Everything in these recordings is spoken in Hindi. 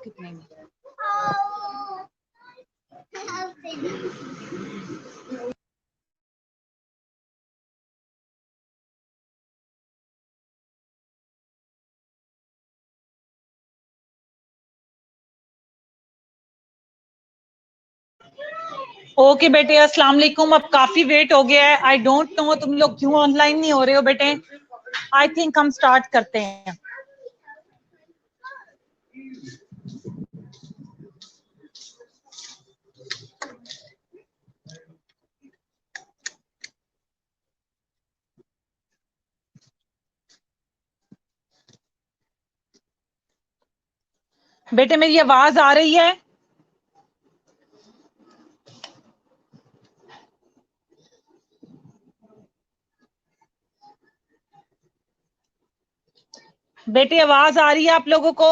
कितने में? ओके बेटे, अस्सलाम वालेकुम। अब काफी वेट हो गया है। आई डोंट नो तुम लोग क्यों ऑनलाइन नहीं हो रहे हो बेटे। आई थिंक हम स्टार्ट करते हैं। बेटे मेरी आवाज आ रही है? बेटे आवाज आ रही है आप लोगों को?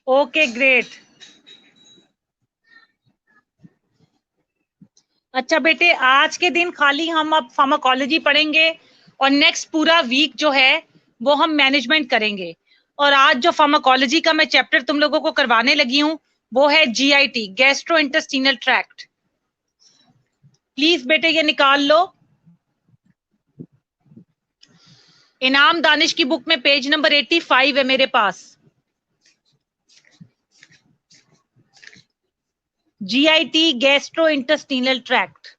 Okay great. अच्छा बेटे, आज के दिन खाली हम अब फार्माकोलॉजी पढ़ेंगे और नेक्स्ट पूरा वीक जो है वो हम मैनेजमेंट करेंगे। और आज जो फार्माकोलॉजी का मैं चैप्टर तुम लोगों को करवाने लगी हूँ वो है GIT, gastro intestinal tract. Please बेटे ये निकाल लो। इनाम दानिश की बुक में पेज नंबर 85 है मेरे पास। GIT, gastro intestinal tract.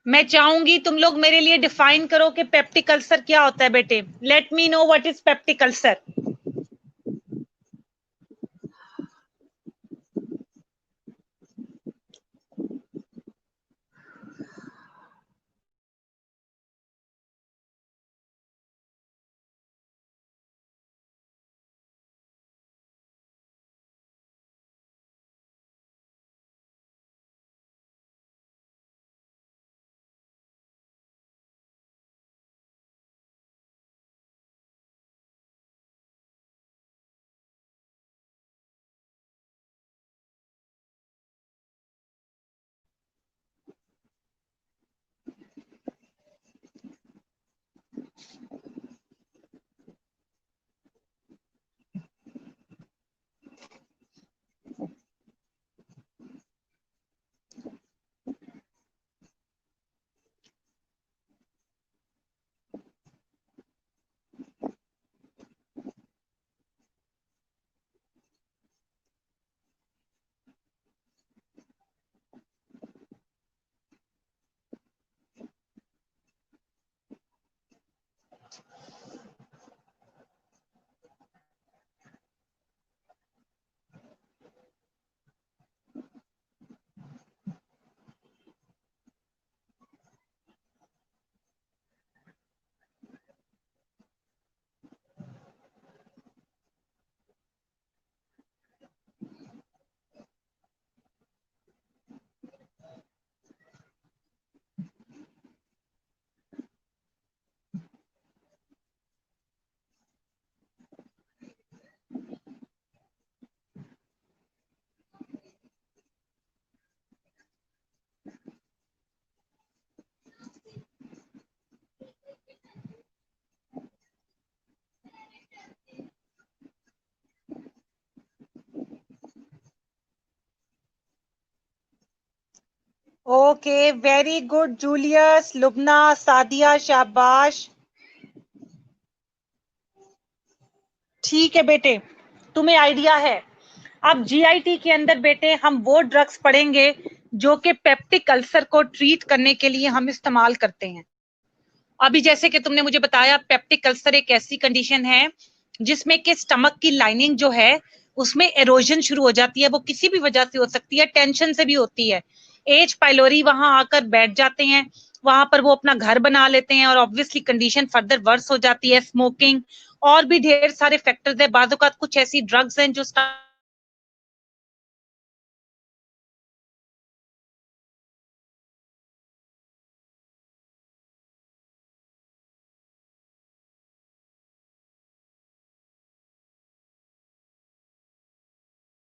मैं चाहूंगी तुम लोग मेरे लिए डिफाइन करो कि पेप्टिक अल्सर क्या होता है बेटे। Let me know what is peptic ulcer. Okay very good Julius, Lubna, Sadia, शाबाश। ठीक है बेटे, तुम्हें आइडिया है। अब जीआईटी के अंदर बेटे हम वो ड्रग्स पढ़ेंगे जो कि पेप्टिक अल्सर को ट्रीट करने के लिए हम इस्तेमाल करते हैं। अभी जैसे कि तुमने मुझे बताया, पेप्टिक अल्सर एक ऐसी कंडीशन है जिसमें कि स्टमक की लाइनिंग जो है उसमें एरोजन शुरू हो जाती है। वो किसी भी वजह से हो सकती है, टेंशन से भी होती है, एच पाइलोरी वहां आकर बैठ जाते हैं, वहां पर वो अपना घर बना लेते हैं और ऑब्वियसली कंडीशन फर्दर वर्स हो जाती है। स्मोकिंग और भी ढेर सारे फैक्टर्स है, बाज़ औक़ात कुछ ऐसी ड्रग्स हैं जो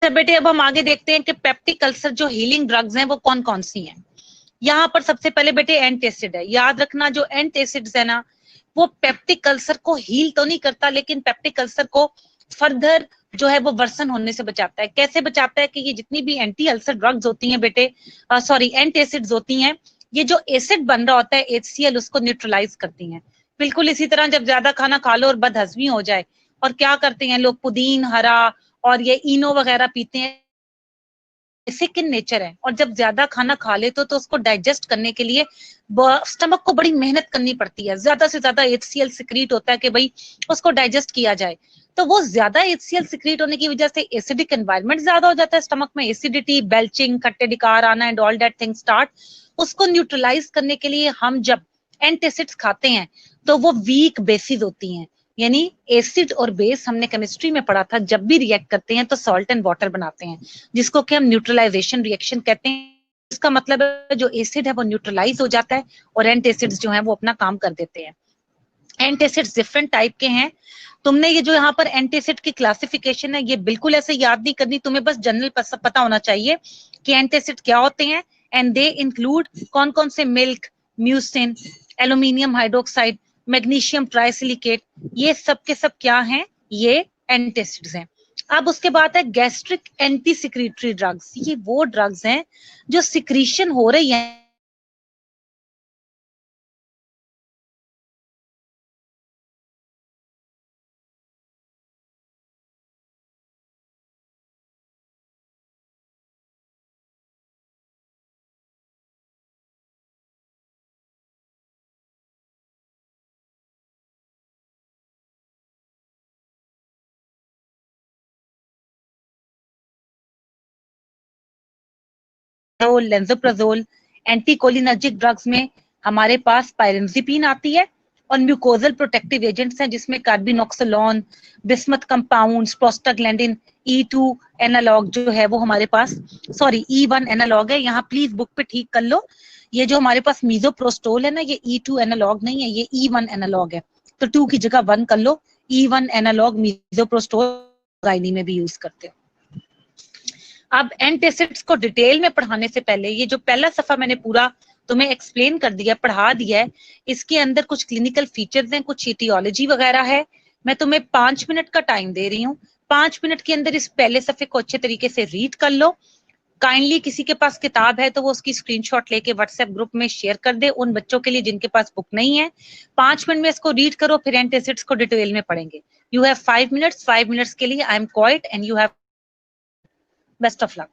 बेटे अब हम आगे देखते हैं कि पेप्टिक अल्सर जो हीलिंग ड्रग्स हैं वो कौन कौन सी हैं। यहाँ पर सबसे पहले बेटे एंटासिड है। याद रखना जो एंटासिड्स है ना, वो पेप्टिक अल्सर को हील तो नहीं करता, लेकिन पेप्टिक अल्सर को फर्दर जो है वो वर्सन होने से बचाता है। कैसे बचाता है कि ये जितनी भी एंटी अल्सर ड्रग्स होती हैं बेटे, सॉरी एंटासिड्स होती हैं, ये जो एसिड बन रहा होता है HCl उसको न्यूट्रलाइज करती हैं। बिल्कुल इसी तरह जब ज्यादा खाना खा लो और बदहजमी हो जाए, और क्या करते हैं लोग, पुदीन हरा और ये इनो वगैरह पीते हैं, बेसिक इन नेचर है, और जब ज्यादा खाना खा ले तो उसको डाइजेस्ट करने के लिए स्टमक को बड़ी मेहनत करनी पड़ती है, ज्यादा से ज्यादा HCl सिक्रीट होता है कि भाई उसको डाइजेस्ट किया जाए। तो वो ज्यादा HCl सिक्रीट होने की वजह से एसिडिक एनवायरनमेंट ज्यादा हो जाता है स्टमक में, एसिडिटी, बेल्चिंग, खट्टे डिकार आना and all that thing start. उसको न्यूट्रलाइज करने के लिए हम जब एंटासिड्स खाते हैं तो वो वीक बेसिस होती हैं, यानी एसिड और बेस हमने केमिस्ट्री में पढ़ा था, जब भी रिएक्ट करते हैं तो सॉल्ट एंड वाटर बनाते हैं, जिसको कि हम न्यूट्रलाइजेशन रिएक्शन कहते हैं। इसका मतलब है जो एसिड है वो न्यूट्रलाइज हो जाता है और एंटासिड्स जो है वो अपना काम कर देते हैं। एंटासिड्स डिफरेंट टाइप के हैं। तुमने ये जो यहाँ पर एंटासिड की क्लासिफिकेशन है ये बिल्कुल ऐसे याद नहीं करनी, तुम्हें बस जनरल पता होना चाहिए कि एंटासिड क्या होते हैं। एंड दे इंक्लूड कौन कौन से, milk, mucin, aluminium hydroxide, magnesium trisilicate, ये सब के सब क्या हैं, ये एंटासिड्स हैं। अब उसके बाद है गैस्ट्रिक एंटी सिक्रीटरी ड्रग्स। ये वो ड्रग्स हैं जो सिक्रीशन हो रही है लेंजोप्राजोल। एंटीकोलिनर्जिक ड्रग्स में हमारे पास पायरेंजिपिन आती है, और म्यूकोजल प्रोटेक्टिव एजेंट्स हैं जिसमें carbenoxolone, bismuth compounds, prostaglandin E2 analogue जो है वो हमारे पास, सॉरी E1 एनालॉग है, यहाँ प्लीज बुक पे ठीक कर लो। ये जो हमारे पास मीजोप्रोस्टोल है ना, ये E2 एनालॉग नहीं है, ये E1 एनालॉग है, तो 2 की जगह 1 कर लो। E1 एनालॉग मीजोप्रोस्टोल गायनी में भी यूज करते हैं। अब एंटासिड्स को डिटेल में पढ़ाने से पहले ये जो पहला सफा मैंने पूरा तुम्हें एक्सप्लेन कर दिया, पढ़ा दिया है, इसके अंदर कुछ क्लिनिकल फीचर्स हैं, कुछ इटियोलॉजी वगैरह है। मैं तुम्हें 5 मिनट का टाइम दे रही हूँ, 5 मिनट के अंदर इस पहले सफे को अच्छे तरीके से रीड कर लो। काइंडली किसी के पास किताब है तो वो उसकी स्क्रीनशॉट लेके व्हाट्सएप ग्रुप में शेयर कर दे उन बच्चों के लिए जिनके पास बुक नहीं है। 5 मिनट में इसको रीड करो, फिर एंटासिड्स को डिटेल में पढ़ेंगे। यू हैव 5 मिनट्स, 5 मिनट्स के लिए I am quiet and you have best of luck.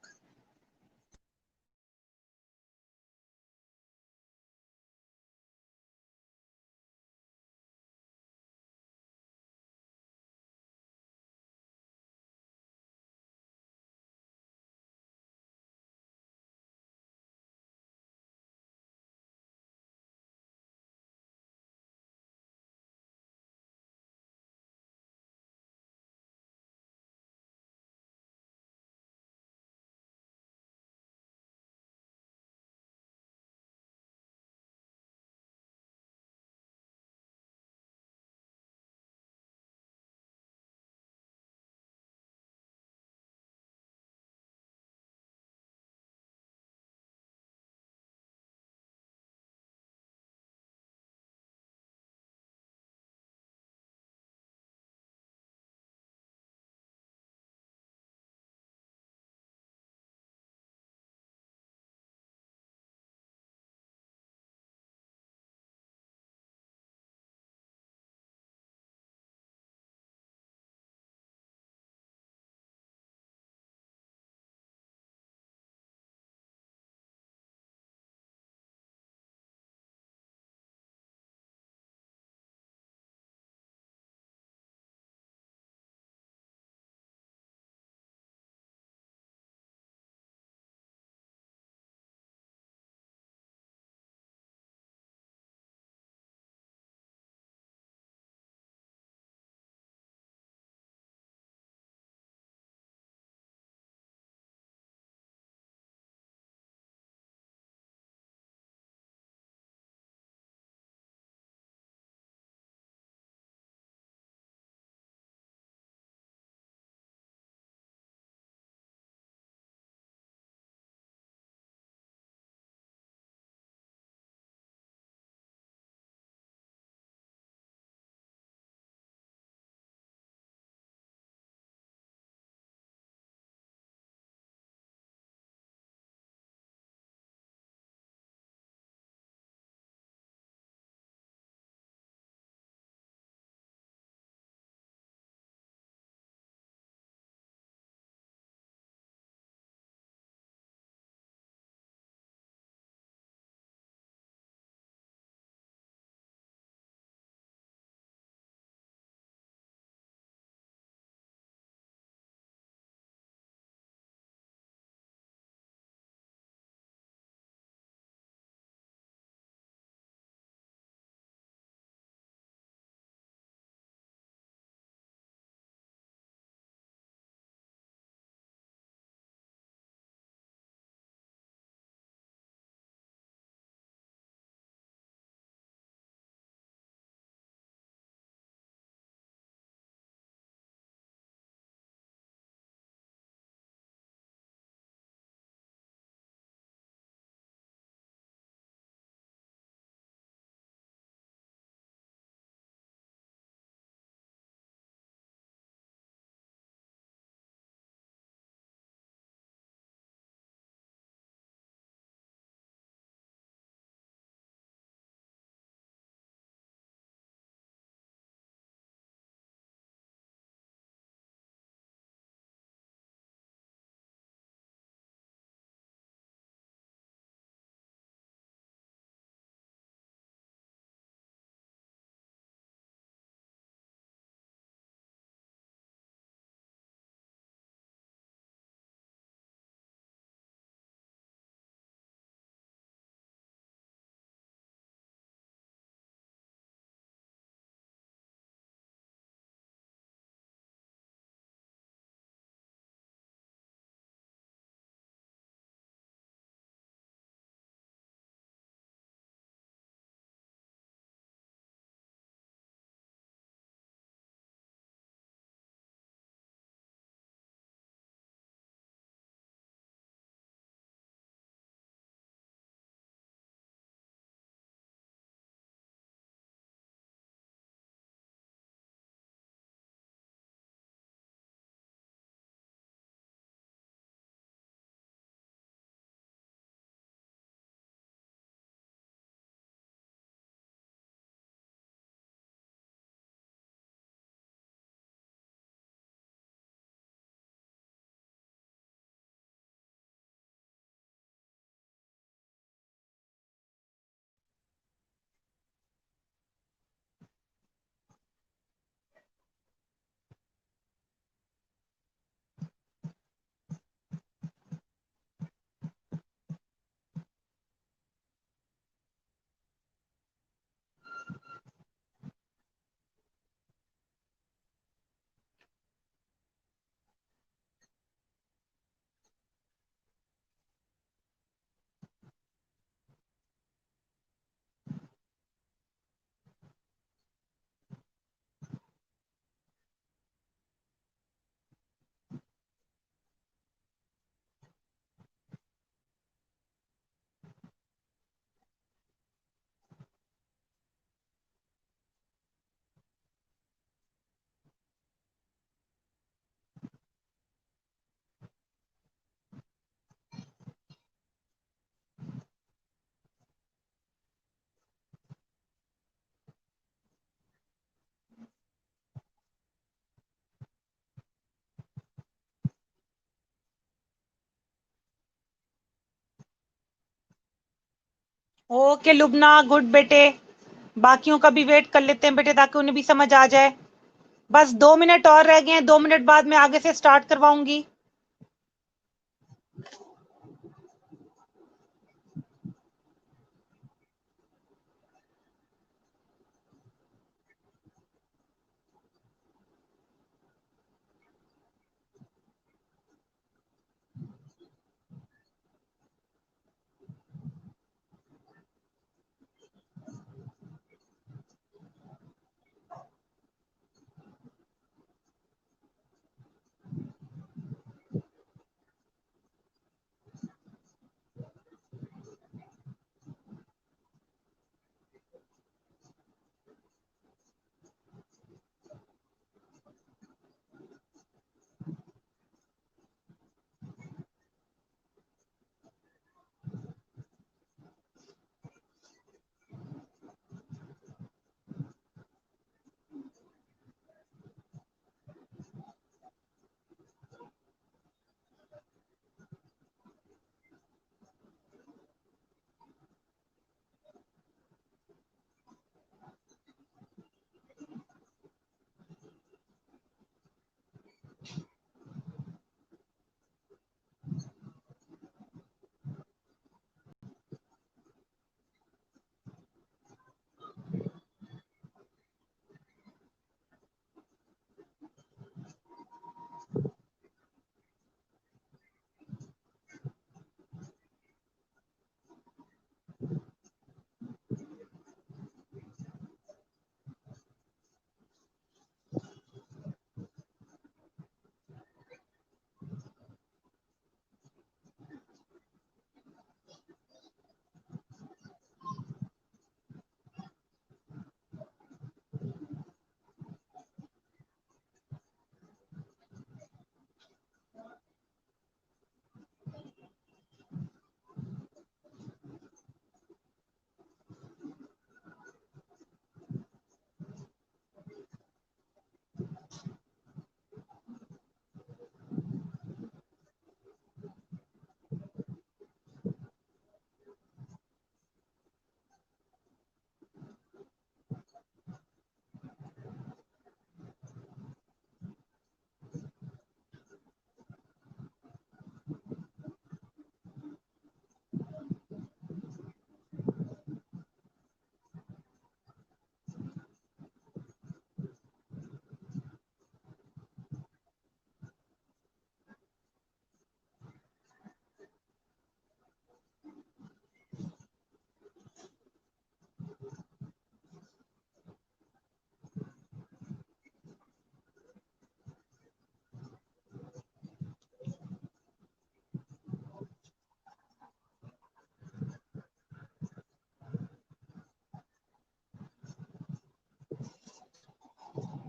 Okay Lubna, good बेटे। बाकियों का भी वेट कर लेते हैं बेटे ताकि उन्हें भी समझ आ जाए। बस 2 मिनट और रह गए हैं, 2 मिनट बाद मैं आगे से स्टार्ट करवाऊंगी।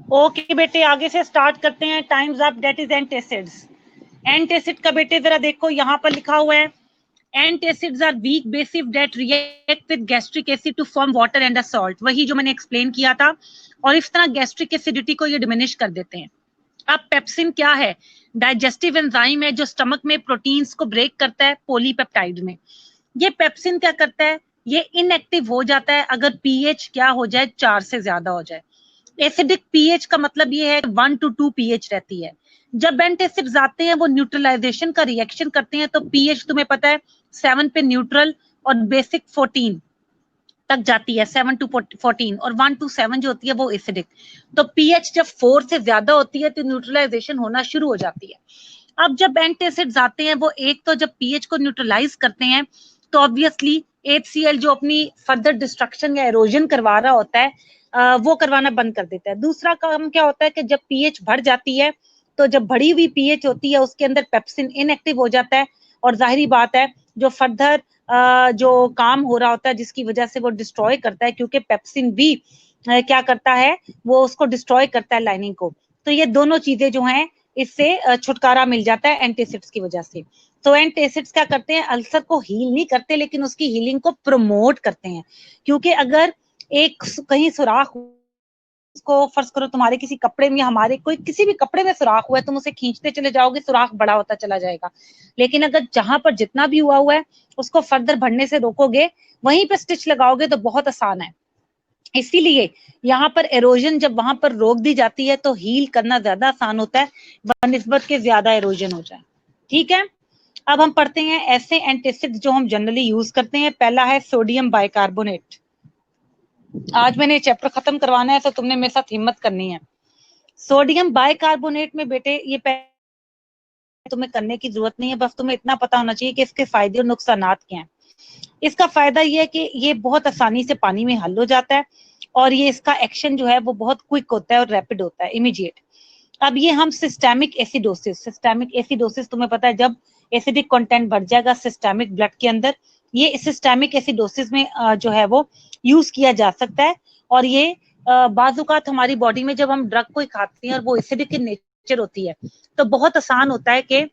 ओके बेटे, आगे से स्टार्ट करते हैं। Times up, that is antacids. Antacid का बेटे जरा देखो, यहाँ पर लिखा हुआ है antacids are weak bases that react with gastric acid to form water and a salt. वही जो मैंने एक्सप्लेन किया था, और इस तरह गैस्ट्रिक एसिडिटी को ये डिमिनिश कर देते हैं। अब पेप्सिन क्या है? डाइजेस्टिव एंजाइम है जो स्टमक में प्रोटीन्स को ब्रेक करता है पॉलीपेप्टाइड में। ये पेप्सिन क्या करता है? ये इनएक्टिव हो जाता है अगर पीएच क्या हो जाए, 4 से ज्यादा हो जाए। एसिडिक पीएच का मतलब ये है 1 to 2 पीएच रहती है। जब एंटासिड्स आते हैं वो न्यूट्रलाइजेशन का रिएक्शन करते हैं, तो पीएच तुम्हें पता है 7 पे न्यूट्रल और बेसिक 14 तक जाती है, 7 to 14, और 1 to 7 जो होती है वो एसिडिक। तो पीएच जब 4 से ज्यादा होती है तो न्यूट्रलाइजेशन होना शुरू हो जाती है। अब जब एंटासिड्स आते हैं वो एक तो जब पीएच को न्यूट्रलाइज करते हैं तो ऑब्वियसली HCl जो अपनी फर्दर डिस्ट्रक्शन या एरोजन करवा रहा होता है वो करवाना बंद कर देता है। दूसरा काम क्या होता है कि जब पीएच बढ़ जाती है, तो जब बढ़ी हुई पीएच होती है उसके अंदर पेप्सिन इनएक्टिव हो जाता है, और जाहिर बात है जो फर्दर जो काम हो रहा होता है जिसकी वजह से वो डिस्ट्रॉय करता है, क्योंकि पेप्सिन भी क्या करता है, वो उसको डिस्ट्रॉय करता है लाइनिंग को। तो ये दोनों चीजें जो हैं इससे छुटकारा मिल जाता है एंटासिड्स की वजह से। तो एंटासिड्स क्या करते हैं? अल्सर को हील नहीं करते लेकिन उसकी हीलिंग को प्रमोट करते हैं, क्योंकि अगर एक कहीं सुराख उसको फर्ज करो तुम्हारे किसी कपड़े में, हमारे कोई किसी भी कपड़े में सुराख हुआ है, तुम उसे खींचते चले जाओगे, सुराख बड़ा होता चला जाएगा। लेकिन अगर जहां पर जितना भी हुआ है उसको फर्दर बढ़ने से रोकोगे, वहीं पे स्टिच लगाओगे तो बहुत आसान है। इसीलिए यहाँ पर एरोजन जब वहां पर रोक दी जाती है तो हील करना ज्यादा आसान होता है बनिस्बत के ज्यादा एरोजन हो जाए। ठीक है, अब हम पढ़ते हैं ऐसे एंटासिड जो हम जनरली यूज करते हैं। पहला है सोडियम बाइकार्बोनेट। आज मैंने चैप्टर खत्म करवाना है तो तुमने मेरे साथ हिम्मत करनी है। सोडियम बाइकार्बोनेट में बेटे ये तुम्हें करने की जरूरत नहीं है, बस तुम्हें इतना पता होना चाहिए कि इसके फायदे और नुकसानात क्या हैं। इसका फायदा ये है कि ये बहुत आसानी से पानी में हल हो जाता है और ये इसका एक्शन जो है वो बहुत क्विक होता है और रैपिड होता है, इमीडिएट। अब ये हम सिस्टेमिक एसिडोसिस तुम्हें पता है, जब एसिडिक कंटेंट बढ़ जाएगा सिस्टेमिक ब्लड के अंदर, ये सिस्टेमिक एसिडोसिस में जो है वो यूज किया जा सकता है। और ये बाजुकात हमारी बॉडी में जब हम ड्रग कोई खाते हैं और वो एसिडिक in नेचर होती है तो बहुत आसान होता है कि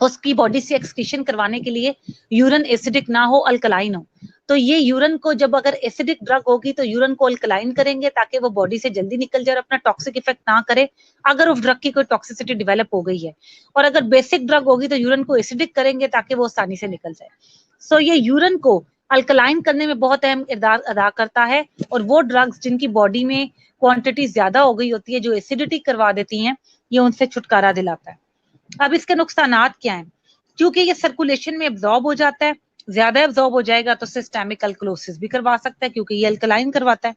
उसकी बॉडी से एक्सक्रीशन करवाने के लिए यूरिन एसिडिक ना हो, अल्कलाइन हो। तो ये यूरिन को जब अगर एसिडिक ड्रग होगी तो यूरिन को अल्कलाइन करेंगे ताकि वो बॉडी से जल्दी निकल जाए और अपना टॉक्सिक इफेक्ट ना करे अगर उस ड्रग की कोई टॉक्सिसिटी डेवलप हो गई है। और अगर बेसिक ड्रग होगी तो यूरिन को एसिडिक करेंगे ताकि वो आसानी से निकल जाए। सो ये यूरिन को अल्कलाइन करने में बहुत अहम किरदार अदा करता है। और वो ड्रग्स जिनकी बॉडी में क्वांटिटी ज्यादा हो गई होती है, जो एसिडिटी करवा देती हैं, ये उनसे छुटकारा दिलाता है। अब इसके नुकसानात क्या हैं? क्योंकि ये सर्कुलेशन में एब्जॉर्ब हो जाता है, ज्यादा एब्जॉर्ब हो जाएगा तो सिस्टेमिक अल्कलोसिस भी करवा सकता है क्योंकि ये अल्कलाइन करवाता है।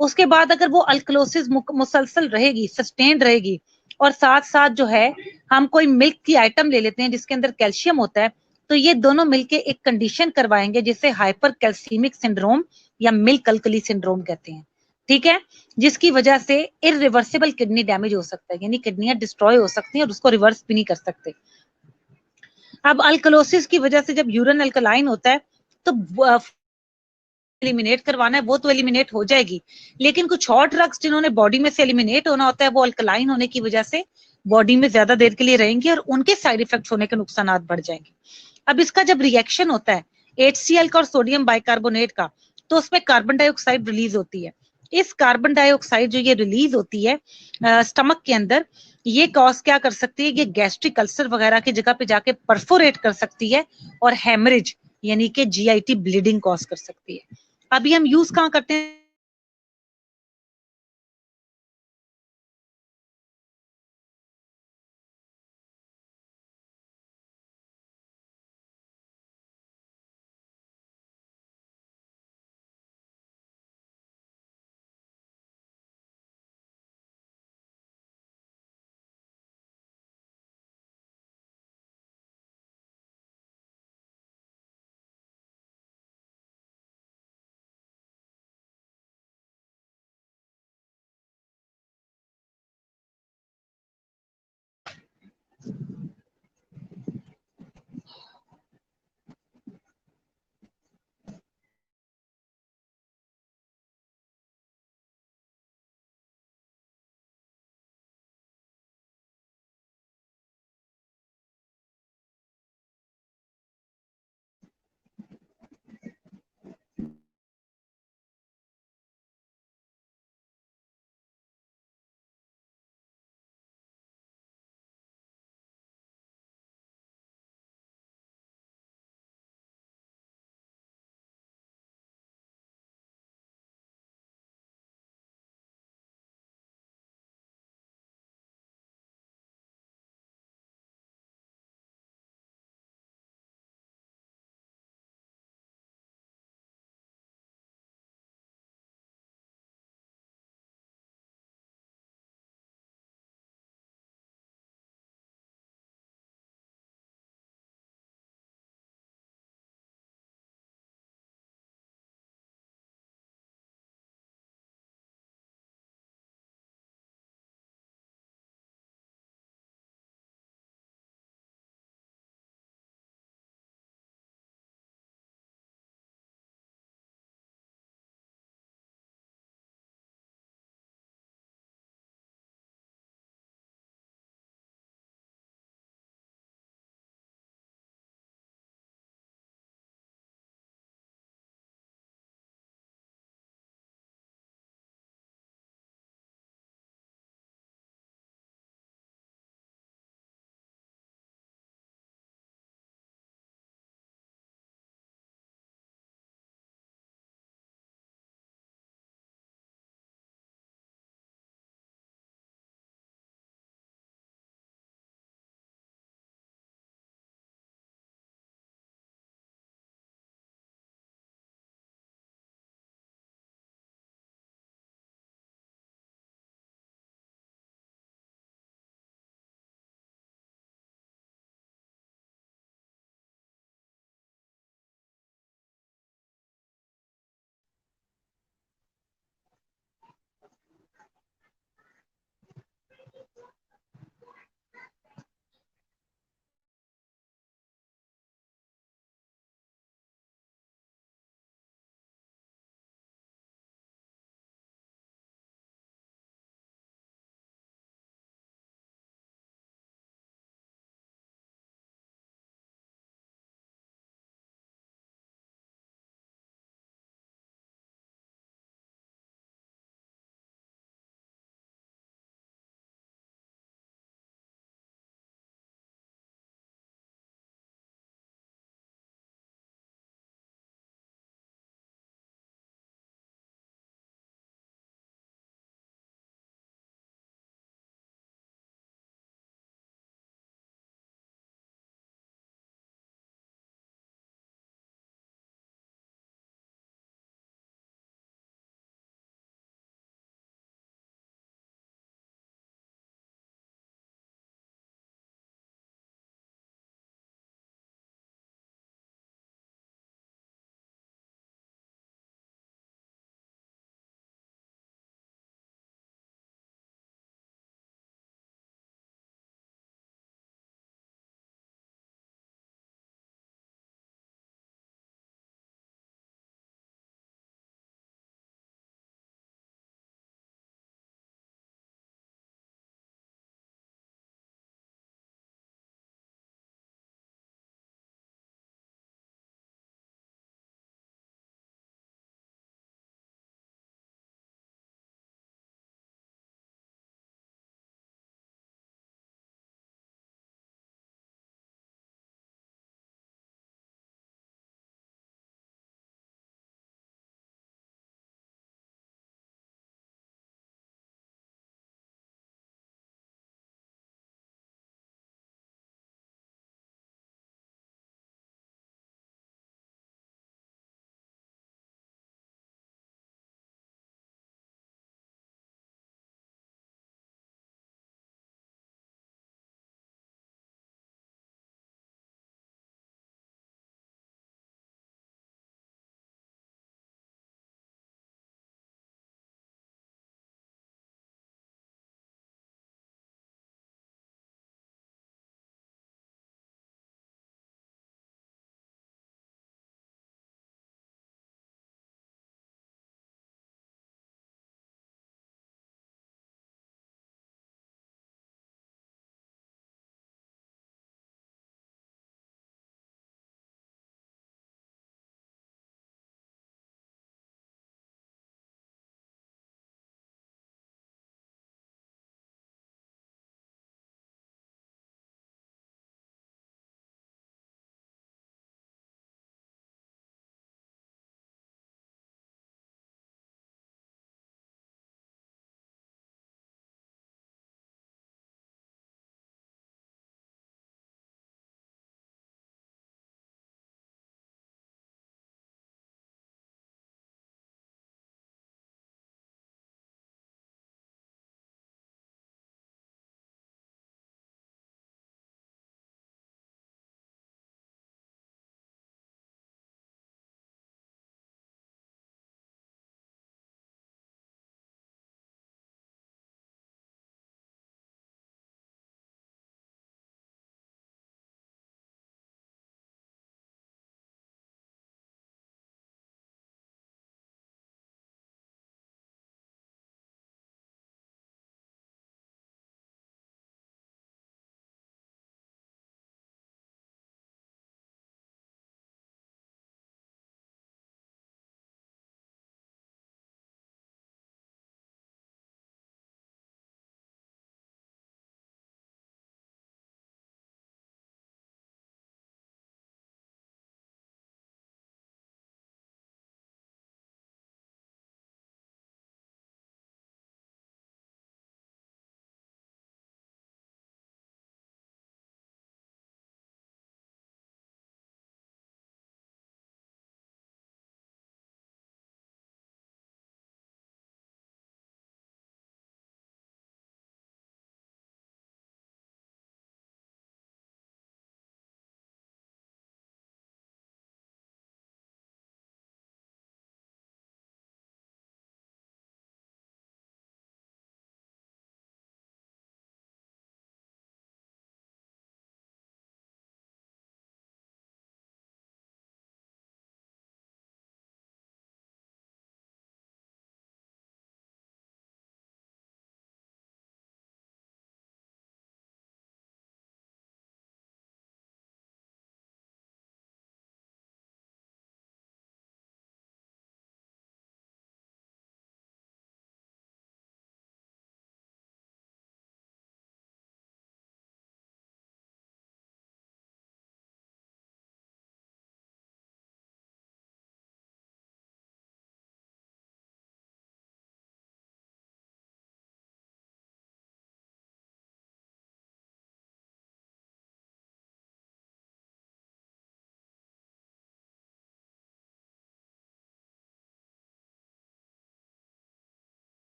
उसके बाद अगर वो अल्कलोसिस मुसलसल रहेगी, सस्टेन रहेगी, और साथ साथ जो है हम कोई मिल्क की आइटम ले लेते हैं जिसके अंदर कैल्शियम होता है, तो ये दोनों मिलके एक कंडीशन करवाएंगे जिसे हाइपर कैल्सीमिक सिंड्रोम या मिल्क अल्कली सिंड्रोम कहते हैं। ठीक है, जिसकी वजह से इरिवर्सिबल किडनी डैमेज हो सकता है, यानी किडनियां डिस्ट्रॉय हो सकती हैं और उसको रिवर्स भी नहीं कर सकते। अब अल्कलोसिस की वजह से जब यूरिन अल्कलाइन होता है तो एलिमिनेट करवाना है वो तो एलिमिनेट हो जाएगी, लेकिन कुछ और ड्रग्स जिन्होंने बॉडी में से एलिमिनेट होना होता है वो अल्कलाइन होने की वजह से बॉडी में ज्यादा देर के लिए रहेंगे और उनके साइड इफेक्ट होने के नुकसान बढ़ जाएंगे। अब इसका जब रिएक्शन होता है HCl का और सोडियम बाइकार्बोनेट का, तो उसमें कार्बन डाइऑक्साइड रिलीज होती है। इस कार्बन डाइऑक्साइड जो ये रिलीज होती है स्टमक के अंदर, ये कॉज क्या कर सकती है, ये गैस्ट्रिक अल्सर वगैरह की जगह पे जाके परफोरेट कर सकती है और हेमरेज यानी कि GIT ब्लीडिंग कॉज कर सकती है। अभी हम यूज कहाँ करते हैं?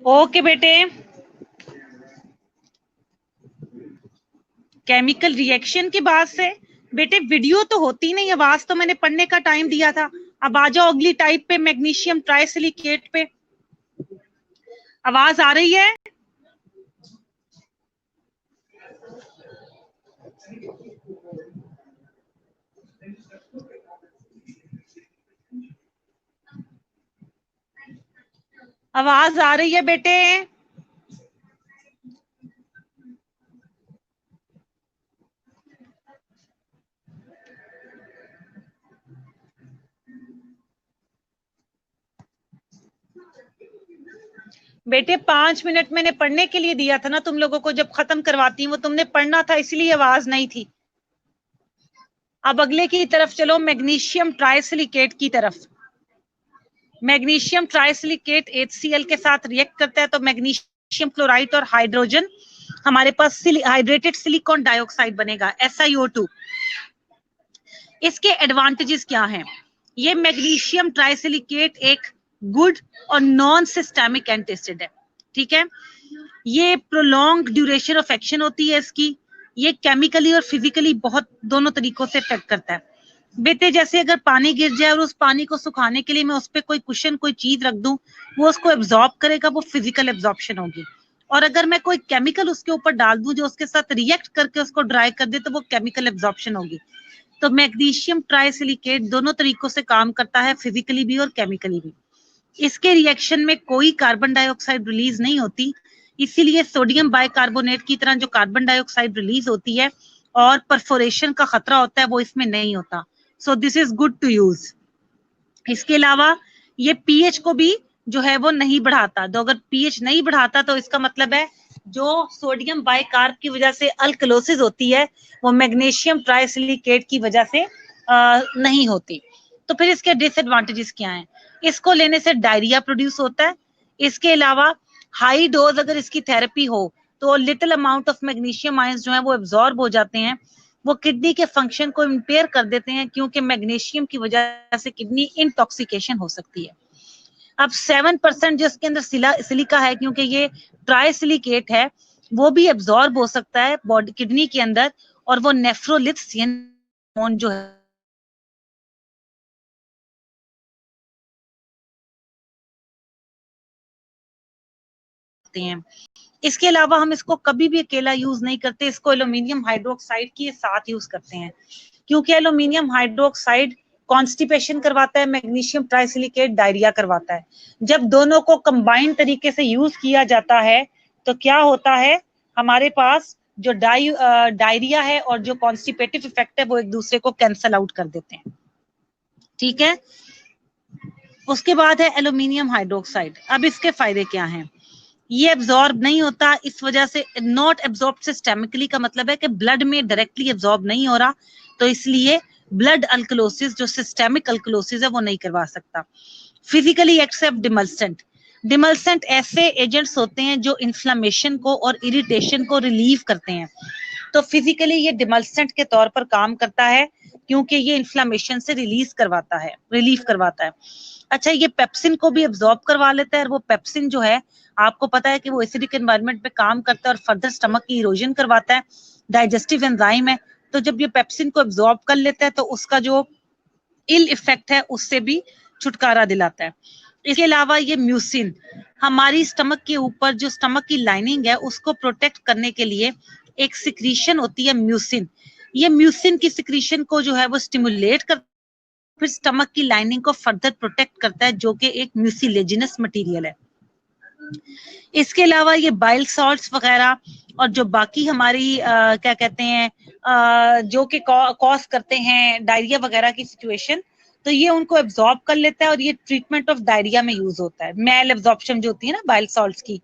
ओके बेटे, केमिकल रिएक्शन के बाद से बेटे वीडियो तो होती नहीं, आवाज तो मैंने पढ़ने का टाइम दिया था। अब आ जाओ अगली टाइप पे, मैग्नीशियम ट्राइसिलिकेट पे। आवाज आ रही है? आवाज आ रही है बेटे? बेटे 5 मिनट मैंने पढ़ने के लिए दिया था ना तुम लोगों को, जब खत्म करवाती हूँ वो तुमने पढ़ना था, इसलिए आवाज नहीं थी। अब अगले की तरफ चलो, मैग्नीशियम ट्राइसिलिकेट की तरफ। मैग्नीशियम ट्राइसिलिकेट HCl के साथ रिएक्ट करता है तो मैग्नीशियम क्लोराइड और हाइड्रोजन, हमारे पास हाइड्रेटेड सिलिकॉन डाइऑक्साइड बनेगा, SiO2। इसके एडवांटेजेस क्या हैं? ये मैग्नीशियम ट्राइसिलिकेट एक गुड और नॉन सिस्टेमिक एंटासिड है, ठीक है। ये प्रोलॉन्ग ड्यूरेशन ऑफ एक्शन होती है इसकी। ये केमिकली और फिजिकली बहुत दोनों तरीकों से इफेक्ट करता है। बेटे जैसे अगर पानी गिर जाए और उस पानी को सुखाने के लिए मैं उस पर कोई कुशन कोई चीज रख दूं, वो उसको एब्जॉर्ब करेगा, वो फिजिकल एब्जॉर्प्शन होगी। और अगर मैं कोई केमिकल उसके ऊपर डाल दूं जो उसके साथ रिएक्ट करके उसको ड्राई कर दे, तो वो केमिकल एब्जॉर्प्शन होगी। तो मैग्नीशियम ट्राइसिलिकेट दोनों तरीकों से काम करता है, फिजिकली भी और केमिकली भी। इसके रिएक्शन में कोई कार्बन डाइऑक्साइड रिलीज नहीं होती, इसीलिए सोडियम बाइकार्बोनेट की तरह जो कार्बन डाइऑक्साइड रिलीज होती है और परफोरेशन का खतरा होता है, वो इसमें नहीं होता। So this is good to use. इसके अलावा ये पीएच को भी जो है वो नहीं बढ़ाता। तो अगर पीएच नहीं बढ़ाता तो इसका मतलब है जो सोडियम बाइकार्ब की वजह से अल्कलोसिस होती है, वो मैग्नीशियम ट्राइसिलिकेट की वजह से नहीं होती। तो फिर इसके डिसएडवांटेजेस क्या हैं? इसको लेने से डायरिया प्रोड्यूस होता है। इसके अलावा हाई डोज अगर इसकी थेरेपी हो तो little amount of magnesium ions जो है वो एब्जॉर्ब हो जाते हैं, वो किडनी के फंक्शन को इम्पेयर कर देते हैं, क्योंकि मैग्नीशियम की वजह से किडनी इंटॉक्सिकेशन हो सकती है। अब 7% जो इसके अंदर सिलिका है, क्योंकि ये ट्राइसिलिकेट है, वो भी एब्जॉर्ब हो सकता है बॉडी किडनी के अंदर, और वो नेफ्रोलिथ्स जो है हैं। इसके अलावा हम इसको कभी भी अकेला यूज नहीं करते, इसको एल्यूमिनियम हाइड्रोक्साइड के साथ यूज करते हैं, क्योंकि एल्यूमिनियम हाइड्रोक्साइड कॉन्स्टिपेशन करवाता है, मैग्नीशियम ट्राइसिलिकेट डायरिया करवाता है। जब दोनों को कंबाइंड तरीके से यूज किया जाता है तो क्या होता है, हमारे पास जो डायरिया है और जो कॉन्स्टिपेटिव इफेक्ट है वो एक दूसरे को कैंसल आउट कर देते हैं, ठीक है। उसके बाद है एल्यूमिनियम हाइड्रोक्साइड। अब इसके फायदे क्या हैं? ये एब्जॉर्ब नहीं होता, इस वजह से नॉट एब्जॉर्ब सिस्टेमिकली का मतलब है कि ब्लड में डायरेक्टली एब्जॉर्ब नहीं हो रहा, तो इसलिए ब्लड अल्कलोसिस जो सिस्टेमिक अल्कलोसिस है वो नहीं करवा सकता। Physically except demulcent. डिमल्सेंट ऐसे एजेंट्स होते हैं जो इन्फ्लामेशन को और इरिटेशन को रिलीव करते हैं, तो फिजिकली ये डिमल्सेंट के तौर पर काम करता है, क्योंकि ये इन्फ्लामेशन से रिलीफ करवाता है। अच्छा, ये पेप्सिन को भी एब्जॉर्ब करवा लेता है, और वो पेप्सिन जो है आपको पता है कि वो एसिडिक एनवायरनमेंट पे काम करता है और फर्दर स्टमक की इरोजन करवाता है। डाइजेस्टिव एंजाइम है, तो जब ये पेप्सिन को एब्जॉर्ब कर लेता है तो उसका जो इल इफेक्ट है उससे भी छुटकारा दिलाता है। इसके अलावा ये म्यूसिन हमारी स्टमक के ऊपर जो स्टमक की लाइनिंग है उसको प्रोटेक्ट करने के लिए एक सिक्रीशन होती है म्यूसिन। ये म्यूसिन की सिक्रीशन को जो है वो स्टिमुलेट कर फिर स्टमक की लाइनिंग को फर्दर प्रोटेक्ट करता है, जो कि एक म्यूसिलेजिनस मटेरियल है। इसके अलावा ये बाइल सॉल्ट्स वगैरह और जो बाकी हमारी क्या कहते हैं जो कि कॉज करते हैं डायरिया वगैरह की सिचुएशन, तो ये उनको एब्जॉर्ब कर लेता है और ये ट्रीटमेंट ऑफ डायरिया में यूज होता है। मेल एब्जॉर्प्शन जो होती है ना बाइल सॉल्ट्स की,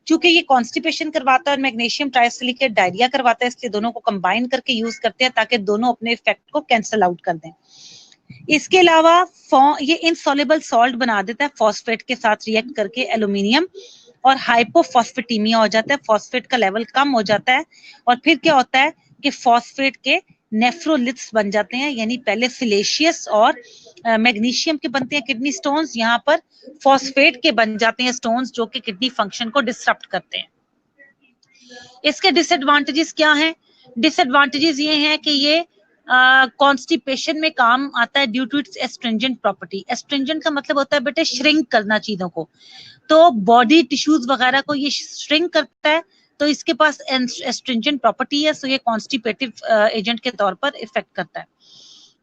क्योंकि ये कॉन्स्टिपेशन करवाता है और मैग्नीशियम ट्राइसिलिकेट डायरिया करवाता है, इसलिए दोनों को कंबाइन करके यूज करते हैं ताकि दोनों अपने इफेक्ट को कैंसल आउट कर दें। इसके अलावा ये इनसॉल्युबल सॉल्ट बना देता है फॉस्फेट के साथ रिएक्ट करके एल्यूमिनियम, और हाइपोफॉस्फेटीमिया हो जाता है, फॉस्फेट का लेवल कम हो जाता है और फिर क्या होता है कि फॉस्फेट के नेफ्रोलिथ्स बन जाते हैं, यानी पहले सिलेशियस और मैग्नीशियम के बनते हैं किडनी स्टोन्स, यहाँ पर फॉस्फेट के बन जाते हैं स्टोन्स जो कि किडनी फंक्शन को डिसरप्ट करते हैं। इसके डिसएडवांटेजेस क्या हैं? डिसएडवांटेजेस ये हैं कि ये कॉन्स्टिपेशन में काम आता है due to its astringent property. Astringent का मतलब होता है बेटे श्रिंक करना चीजों को, तो बॉडी टिश्यूज वगैरह को ये श्रिंक करता है, तो इसके पास एस्ट्रिंजेंट प्रॉपर्टी है, सो ये कॉन्स्टिपेटिव एजेंट के तौर पर इफेक्ट करता है।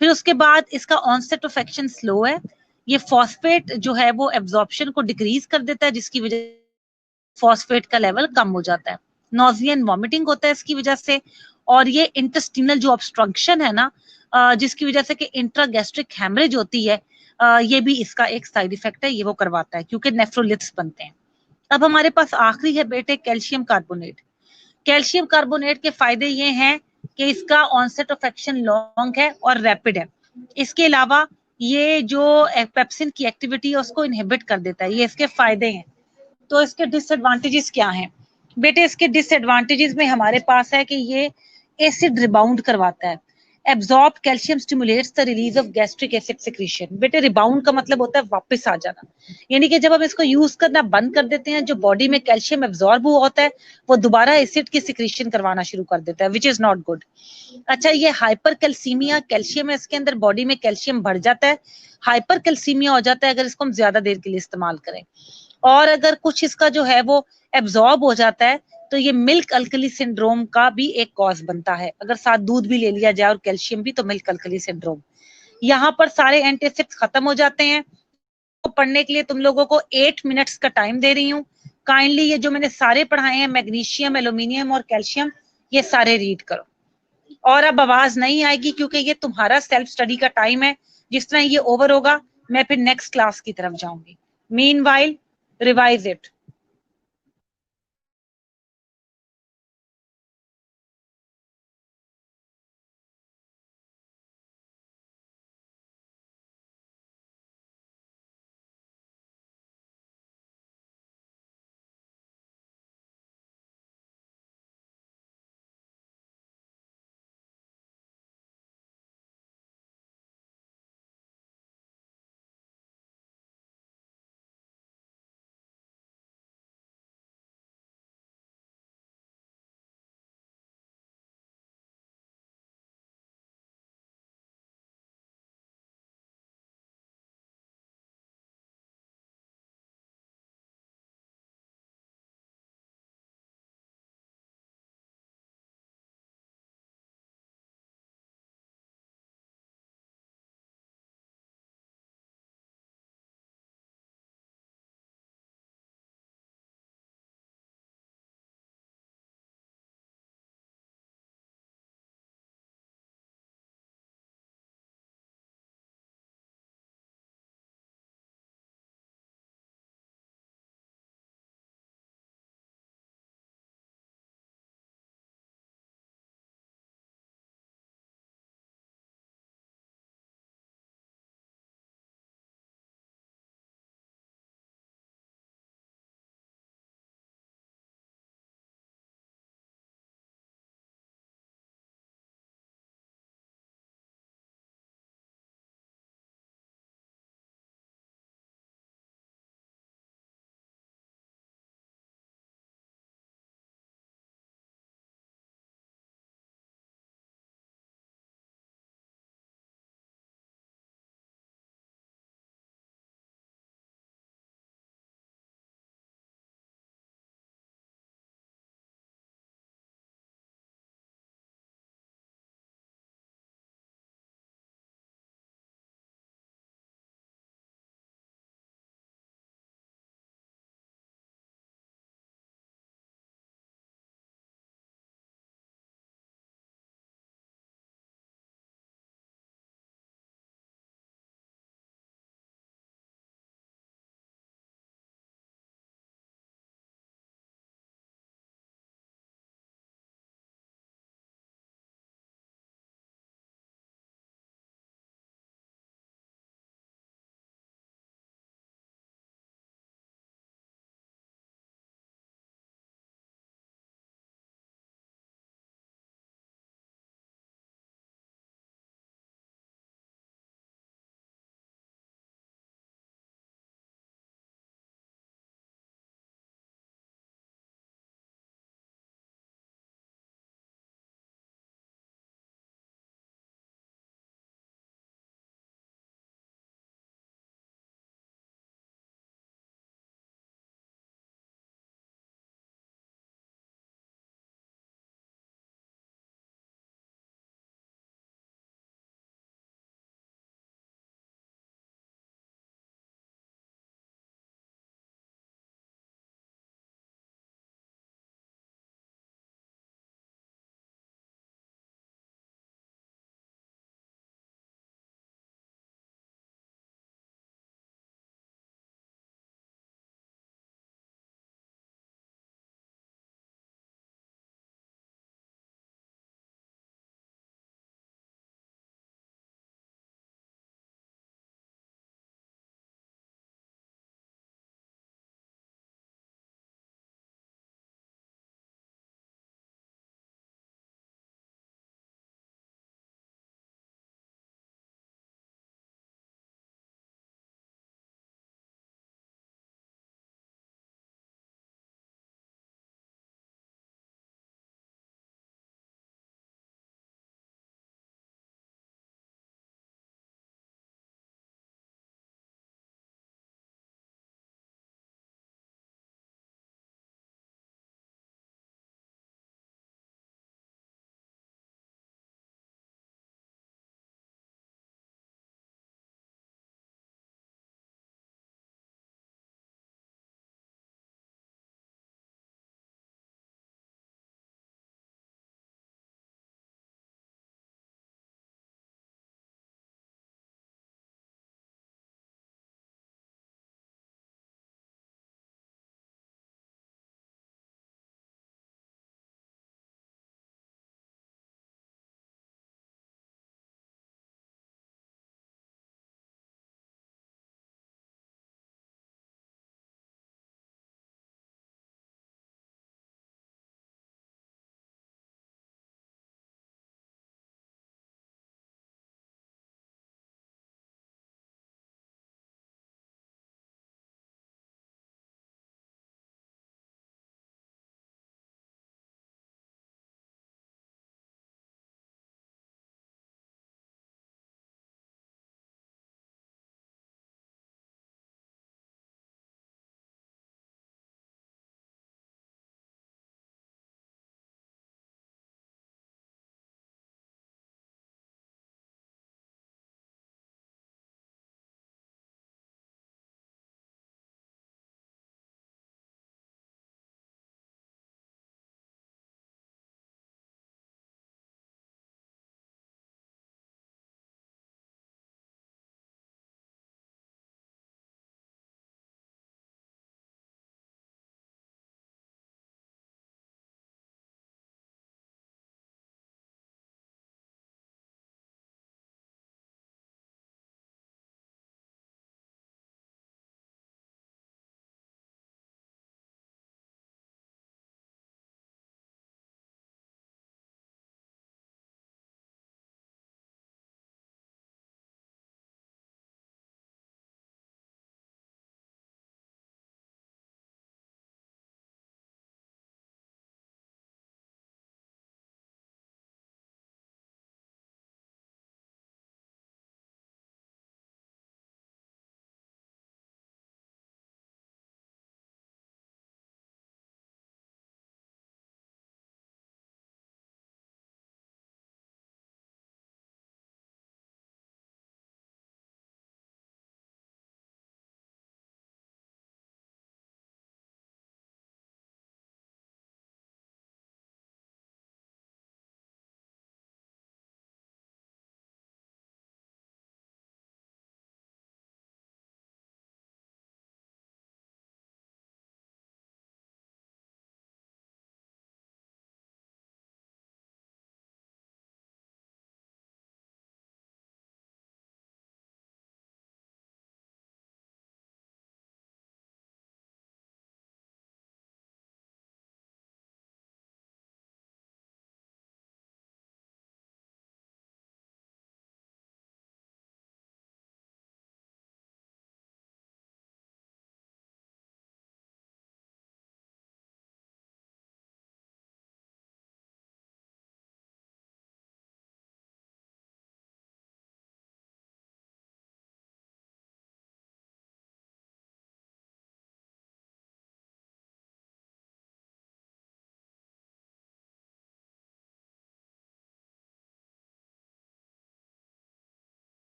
फिर उसके बाद इसका ऑनसेट ऑफ एक्शन स्लो है, ये फॉस्फेट जो है वो एब्जॉर्प्शन को डिक्रीज कर देता है, जिसकी वजह फॉस्फेट का लेवल कम हो जाता है। नॉजिया एंड वॉमिटिंग होता है इसकी वजह से, और ये इंटेस्टिनल जो ऑब्स्ट्रक्शन है ना, जिसकी वजह से कि इंट्रागैस्ट्रिक हैमरेज होती है, ये भी इसका एक साइड इफेक्ट है, ये वो करवाता है क्योंकि नेफ्रोलिथ्स बनते हैं। अब हमारे पास आखिरी है बेटे कैल्शियम कार्बोनेट। कैल्शियम कार्बोनेट के फायदे ये हैं कि इसका ऑनसेट ऑफ एक्शन लॉन्ग है और रैपिड है। इसके अलावा ये जो पेप्सिन की एक्टिविटी है उसको इनहिबिट कर देता है, ये इसके फायदे हैं। तो इसके डिसएडवांटेजेस क्या हैं बेटे? इसके डिसएडवांटेजेस में हमारे पास है कि ये एसिड रिबाउंड करवाता है। Absorb calcium stimulates the release of gastric acid secretion. बेटे रिबाउंड का मतलब होता है वापस आ जाना, यानी कि जब हम इसको यूज करना बंद कर देते हैं, जो बॉडी में कैल्शियम एब्जॉर्ब हुआ होता है वो दोबारा एसिड की सिक्रीशन करवाना शुरू कर देता है, विच इज नॉट गुड। अच्छा, ये हाइपर कैल्सीमिया, कैल्शियम है इसके अंदर, बॉडी में कैल्शियम बढ़ जाता है, हाइपर कैल्सीमिया हो जाता है अगर इसको हम ज्यादा देर के लिए इस्तेमाल करें। और अगर कुछ इसका जो है वो एब्जॉर्ब हो जाता है तो ये मिल्क अल्कली सिंड्रोम का भी एक कॉज बनता है, अगर साथ दूध भी ले लिया जाए और कैल्शियम भी, तो मिल्क अल्कली सिंड्रोम। यहाँ पर सारे एंटीसिड्स खत्म हो जाते हैं। तो पढ़ने के लिए तुम लोगों को 8 मिनट्स का टाइम दे रही हूँ, काइंडली ये जो मैंने सारे पढ़ाए हैं मैग्नीशियम, एल्यूमिनियम और कैल्शियम, ये सारे रीड करो। और अब आवाज नहीं आएगी क्योंकि ये तुम्हारा सेल्फ स्टडी का टाइम है। जिस तरह ये ओवर होगा मैं फिर नेक्स्ट क्लास की तरफ जाऊंगी। Meanwhile revise it.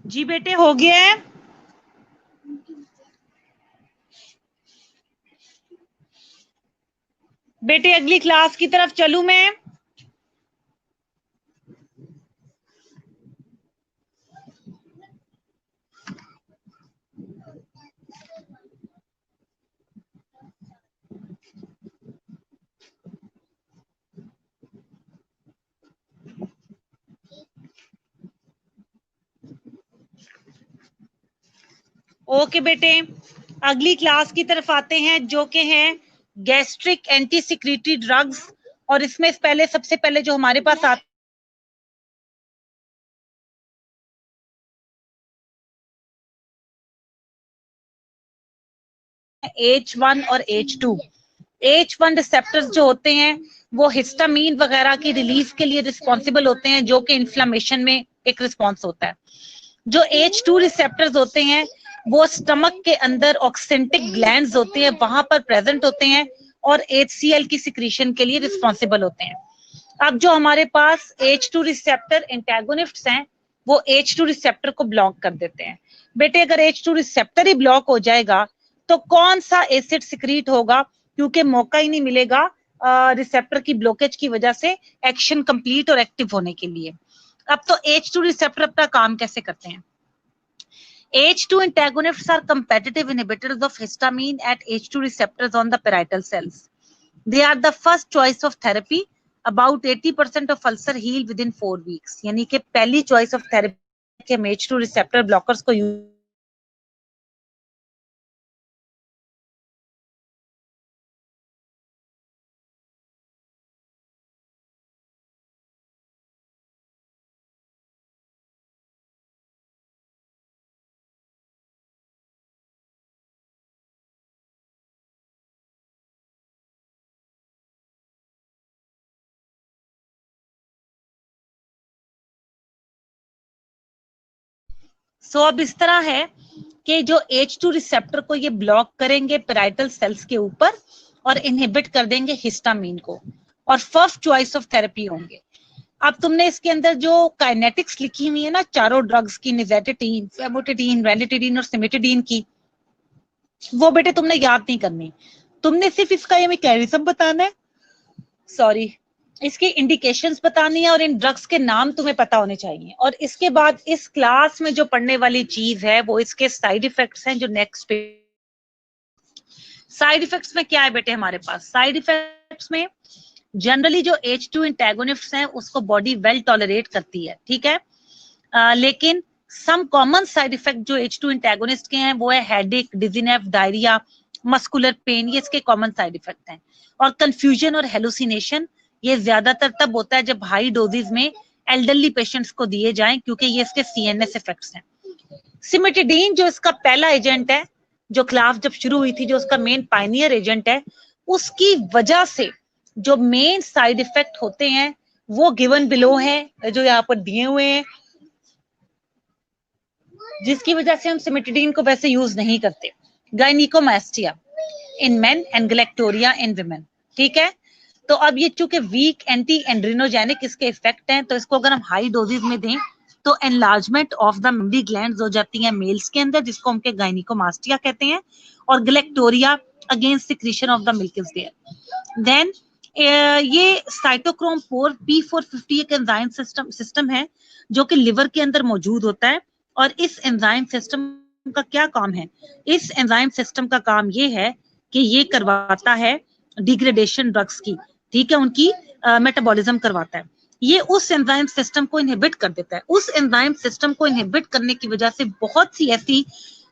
जी बेटे हो गया है। बेटे अगली क्लास की तरफ चलूं मैं? ओके बेटे, अगली क्लास की तरफ आते हैं जो कि हैं गैस्ट्रिक एंटी सिक्रीटरी ड्रग्स। और इसमें पहले सबसे पहले जो हमारे पास आते हैं H1 और H2। H1 रिसेप्टर्स जो होते हैं वो हिस्टामीन वगैरह की रिलीज के लिए रिस्पॉन्सिबल होते हैं, जो कि इन्फ्लामेशन में एक रिस्पॉन्स होता है। जो H2 रिसेप्टर्स होते हैं वो स्टमक के अंदर ऑक्सेंटिक ग्लैंड्स होते हैं, वहां पर प्रेजेंट होते हैं और HCl की सिक्रीशन के लिए रिस्पॉन्सिबल होते हैं। अब जो हमारे पास H2 रिसेप्टर एंटागोनिस्ट्स हैं वो H2 रिसेप्टर को ब्लॉक कर देते हैं। बेटे अगर H2 रिसेप्टर ही ब्लॉक हो जाएगा तो कौन सा एसिड सिक्रीट होगा, क्योंकि मौका ही नहीं मिलेगा रिसेप्टर की ब्लॉकेज की वजह से एक्शन कंप्लीट और एक्टिव होने के लिए। अब तो H2 रिसेप्टर अपना काम कैसे करते हैं? H2 antagonists are competitive inhibitors of histamine at H2 receptors on the parietal cells. They are the first choice of therapy. About 80% of ulcer heal within 4 weeks. यानी कि पहली choice of therapy के H2 receptor blockers को यूज। सो अब इस तरह है कि जो H2 रिसेप्टर को ये ब्लॉक करेंगे पेराइटल सेल्स के ऊपर और इनहिबिट कर देंगे हिस्टामीन को, और फर्स्ट चॉइस ऑफ थेरेपी होंगे। अब तुमने इसके अंदर जो काइनेटिक्स लिखी हुई है ना चारों ड्रग्स की, निज़ेटिडीन, फेमोटिडीन, रेनिटिडीन और सिमिटिडीन की, वो बेटे तुमने याद नहीं करनी। तुमने सिर्फ इसका ये मैकेनिज्म बताना है, सॉरी, इसकी इंडिकेशंस बतानी है और इन ड्रग्स के नाम तुम्हें पता होने चाहिए। और इसके बाद इस क्लास में जो पढ़ने वाली चीज है वो इसके साइड इफेक्ट्स हैं, जो नेक्स्ट पे। साइड इफेक्ट्स में क्या है बेटे हमारे पास? साइड इफेक्ट्स में जनरली जो H2 एंटागोनिस्ट्स हैं उसको बॉडी वेल टॉलरेट करती है, ठीक है। लेकिन सम कॉमन साइड इफेक्ट जो H2 एंटागोनिस्ट के हैं वो है headache, dizziness, diarrhoea, muscular pain, ये इसके कॉमन साइड इफेक्ट हैं। और कंफ्यूजन और हेलुसिनेशन ये ज्यादातर तब होता है जब हाई डोजेज में एल्डरली पेशेंट्स को दिए जाएं, क्योंकि ये इसके CNS इफेक्ट्स हैं। सिमिटिडीन जो इसका पहला एजेंट है, जो क्लास जब शुरू हुई थी, जो उसका मेन पायनियर एजेंट है, उसकी वजह से जो मेन साइड इफेक्ट होते हैं वो गिवन बिलो है, जो यहाँ पर दिए हुए हैं, जिसकी वजह से हम सिमिटिडीन को वैसे यूज नहीं करते। गायनिकोमास्टिया इन मेन एंड गलेक्टोरिया इन विमेन, ठीक है। तो अब ये चूंकि वीक एंटी एंड्रिनोजेनिक इसके इफेक्ट हैं, तो इसको अगर हम हाई डोजेज में दें तो enlargement of the mammary glands हो जाती हैं मेल्स के अंदर, जिसको हम गायनिकोमास्टिया कहते हैं, और galactorrhoea against secretion of the milk is there. Then ये साइटोक्रोम 4 P450 एक एंजाइम सिस्टम है जो कि लिवर के अंदर मौजूद होता है। और इस एंजाइम सिस्टम का क्या काम है? इस एंजाइम सिस्टम का काम ये है कि ये करवाता है डिग्रेडेशन ड्रग्स की, ठीक है, उनकी मेटाबॉलिज्म करवाता है। ये उस एंजाइम सिस्टम को इनहिबिट कर देता है। उस एंजाइम सिस्टम को इनहिबिट करने की वजह से बहुत सी ऐसी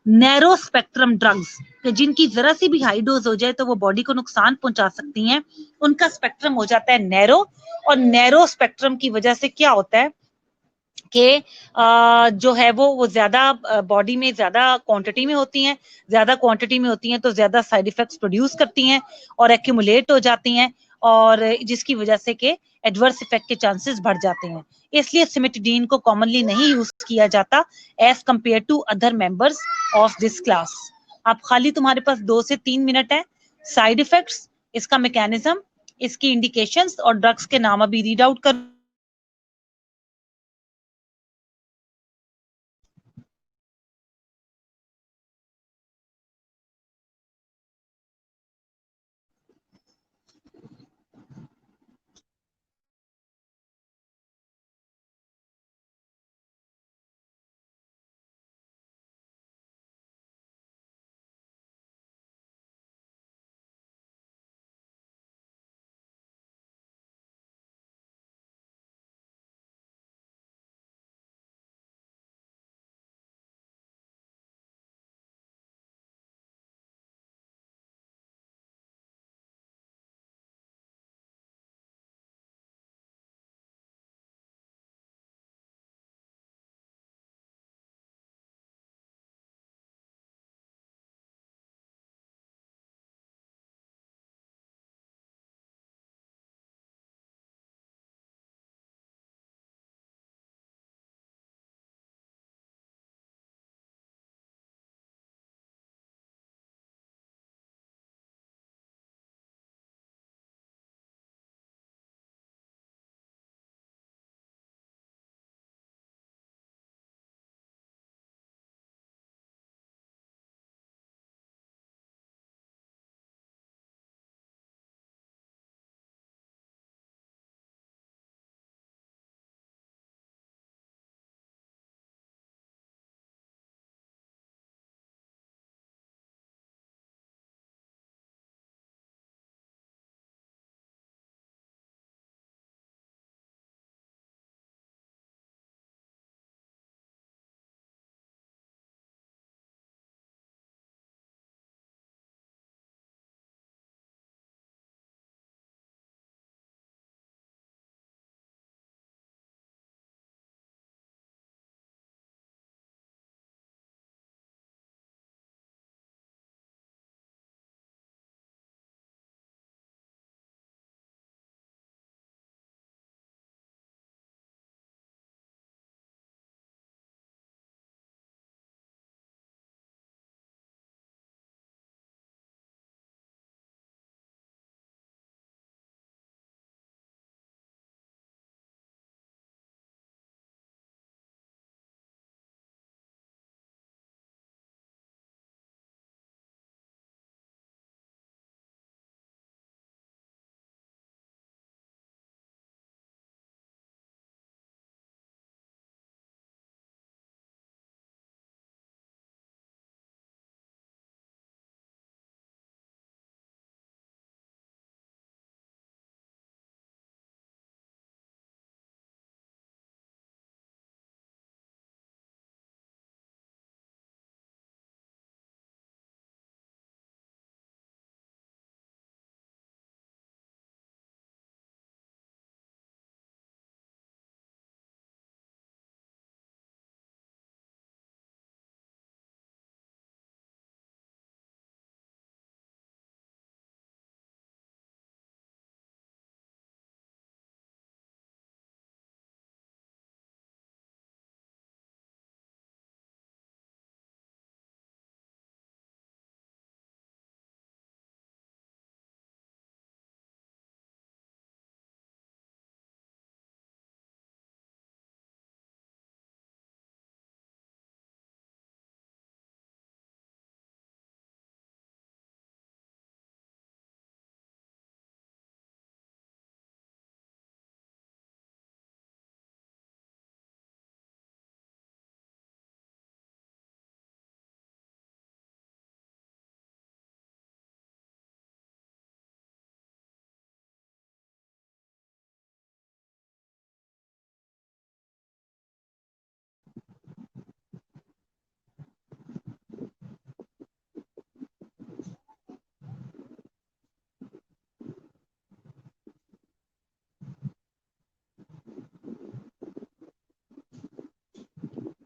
नैरो स्पेक्ट्रम ड्रग्स जिनकी जरा सी भी हाई डोज हो जाए तो वो बॉडी को नुकसान पहुंचा सकती हैं, उनका स्पेक्ट्रम हो जाता है नैरो। और नैरो स्पेक्ट्रम की वजह से क्या होता है कि जो है वो ज्यादा बॉडी में ज्यादा क्वांटिटी में होती हैं, ज्यादा क्वांटिटी में होती हैं तो ज्यादा साइड इफेक्ट्स प्रोड्यूस करती हैं और एक्यूमुलेट हो जाती हैं, और जिसकी वजह से कि एडवर्स इफेक्ट के चांसेस बढ़ जाते हैं। इसलिए सिमिटिडीन को कॉमनली नहीं यूज किया जाता as compare to other members of this class. अब खाली तुम्हारे पास 2 से 3 मिनट है। साइड इफेक्ट्स, इसका मैकेनिज्म, इसकी इंडिकेशंस और ड्रग्स के नाम अभी रीड आउट कर।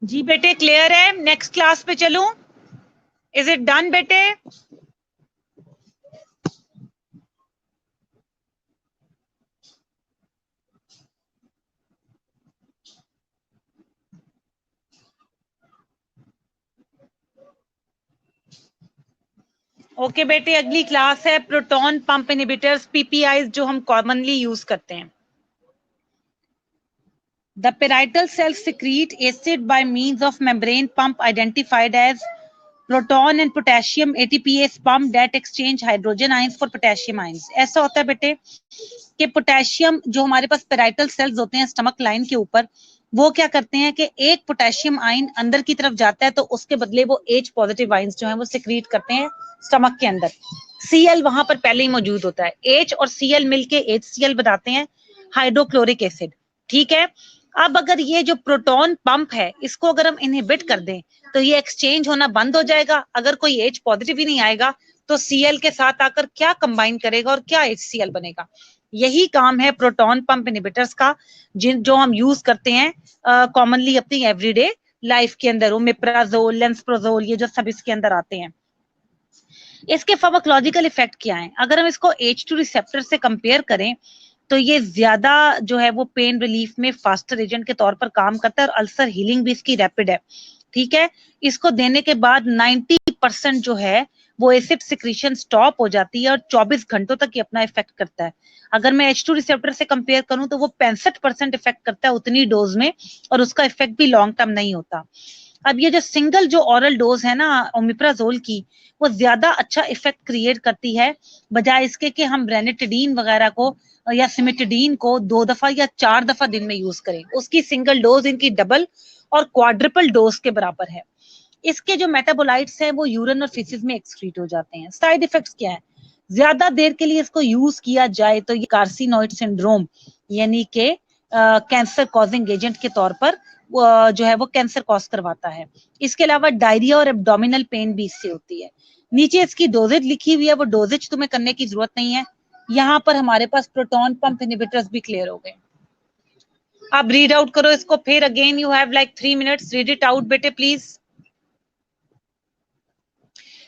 जी बेटे क्लियर है, नेक्स्ट क्लास पे चलूं? इज इट डन बेटे? ओके बेटे, अगली क्लास है प्रोटॉन पंप इनहिबिटर्स, पीपीआई, जो हम कॉमनली यूज करते हैं. The parietal cells secrete acid by means of membrane pump identified as proton and potassium ATPase pump that exchange hydrogen ions for potassium ions. ऐसा होता है बेटे कि पोटेशियम जो हमारे पास पेराइटल सेल्स होते हैं स्टमक लाइन के ऊपर, वो क्या करते हैं कि एक पोटेशियम आयन अंदर की तरफ जाता है तो उसके बदले वो H पॉजिटिव आयंस जो है वो सिक्रीट करते हैं स्टमक के अंदर. Cl वहां पर पहले ही मौजूद होता है. H और Cl मिलके HCl बनाते हैं, हाइड्रोक्लोरिक एसिड. ठीक है. अब अगर ये जो प्रोटॉन पंप है इसको अगर हम इनहिबिट कर दें तो ये एक्सचेंज होना बंद हो जाएगा. अगर कोई H पॉजिटिव ही नहीं आएगा तो Cl के साथ आकर क्या कंबाइन करेगा और क्या HCl बनेगा. यही काम है प्रोटॉन पंप इनहिबिटर्स का, जो हम यूज करते हैं कॉमनली अपनी एवरीडे लाइफ के अंदर. ओमेप्राजोल, लेंसप्रोजोल, ये जो सब इसके अंदर आते हैं. इसके फार्माकोलॉजिकल इफेक्ट क्या है? अगर हम इसको H2 रिसेप्टर से कंपेयर करें तो ये ज्यादा जो है वो पेन रिलीफ में फास्टर एजेंट के तौर पर काम करता है और अल्सर हीलिंग भी इसकी रैपिड है. ठीक है. इसको देने के बाद 90% जो है वो एसिड सिक्रीशन स्टॉप हो जाती है और 24 घंटों तक ये अपना इफेक्ट करता है. अगर मैं H2 रिसेप्टर से कंपेयर करूं तो वो 65% इफेक्ट करता है उतनी डोज में, और उसका इफेक्ट भी लॉन्ग टर्म नहीं होता. अब ये जो सिंगल जो ऑरल डोज है ना ओमिप्राजोल की, वो ज्यादा अच्छा इफेक्ट क्रिएट करती है बजाय इसके कि हम रेनिटिडीन वगैरह को या सिमिटिडीन को 2 दफा या 4 दफा दिन में यूज करें. उसकी सिंगल डोज इनकी डबल और क्वाड्रिपल डोज के बराबर है. इसके जो मेटाबोलाइट्स हैं वो यूरिन और फीसिस में एक्सक्रीट हो जाते हैं. साइड इफेक्ट्स क्या है? ज्यादा देर के लिए इसको यूज किया जाए तो ये कार्सिनोइड सिंड्रोम यानी कि कैंसर कॉजिंग एजेंट के तौर पर जो है वो कैंसर कॉज करवाता है. इसके अलावा डायरिया और एब्डोमिनल पेन भी इससे होती है. नीचे इसकी डोजेज लिखी हुई है, वो डोजेज तुम्हें करने की जरूरत नहीं है. यहाँ पर हमारे पास प्रोटॉन पंप इनहिबिटर्स भी क्लियर हो गए. आप रीड आउट करो इसको फिर. Again you have like 3 minutes. Read it out बेटे प्लीज.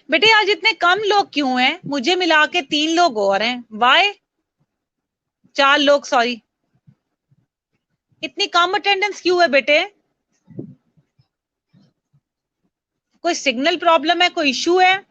बेटे आज इतने कम लोग क्यों हैं? मुझे मिला के 3 लोग और हैं. वाई? 4 लोग, सॉरी. इतनी कम अटेंडेंस क्यों है बेटे? कोई सिग्नल प्रॉब्लम है? कोई इशू है?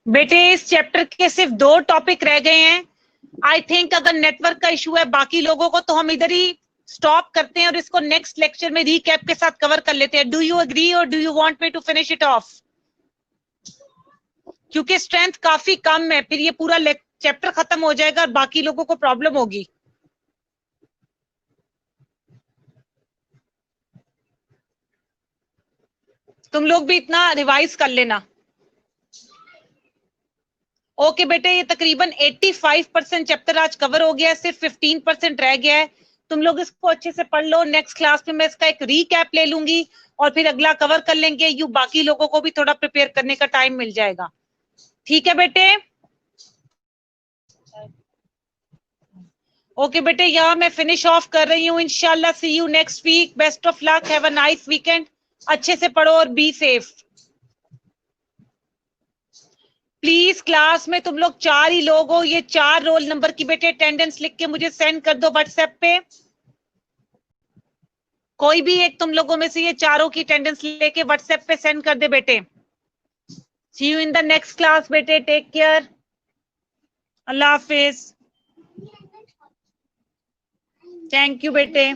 बेटे इस चैप्टर के सिर्फ 2 टॉपिक रह गए हैं। आई थिंक अगर नेटवर्क का इशू है बाकी लोगों को, तो हम इधर ही स्टॉप करते हैं और इसको नेक्स्ट लेक्चर में रीकैप के साथ कवर कर लेते हैं। डू यू एग्री और do you want me to finish it off? क्योंकि स्ट्रेंथ काफी कम है, फिर ये पूरा चैप्टर खत्म हो जाएगा और बाकी लोगों को प्रॉब्लम होगी। तुम लोग भी इतना रिवाइज कर लेना। ओके बेटे, ये तकरीबन 85% चैप्टर आज कवर हो गया है, सिर्फ 15% रह गया है। तुम लोग इसको अच्छे से पढ़ लो। नेक्स्ट क्लास में मैं इसका एक रीकैप ले लूंगी और फिर अगला कवर कर लेंगे। यू बाकी लोगों को भी थोड़ा प्रिपेयर करने का टाइम मिल जाएगा। ठीक है बेटे? ओके बेटे, यहाँ मैं फिनिश ऑफ कर रही हूँ। इंशाल्लाह see you next week. Best of luck, have a nice weekend. अच्छे से पढ़ो और बी सेफ। प्लीज क्लास में तुम लोग 4 ही लोग हो, ये 4 रोल नंबर की बेटे अटेंडेंस लिख के मुझे सेंड कर दो व्हाट्सएप पे। कोई भी एक तुम लोगों में से ये चारों की अटेंडेंस लेके व्हाट्सएप पे सेंड कर दे बेटे। See you in the next class बेटे, टेक केयर, अल्लाह हाफिज। थैंक यू बेटे।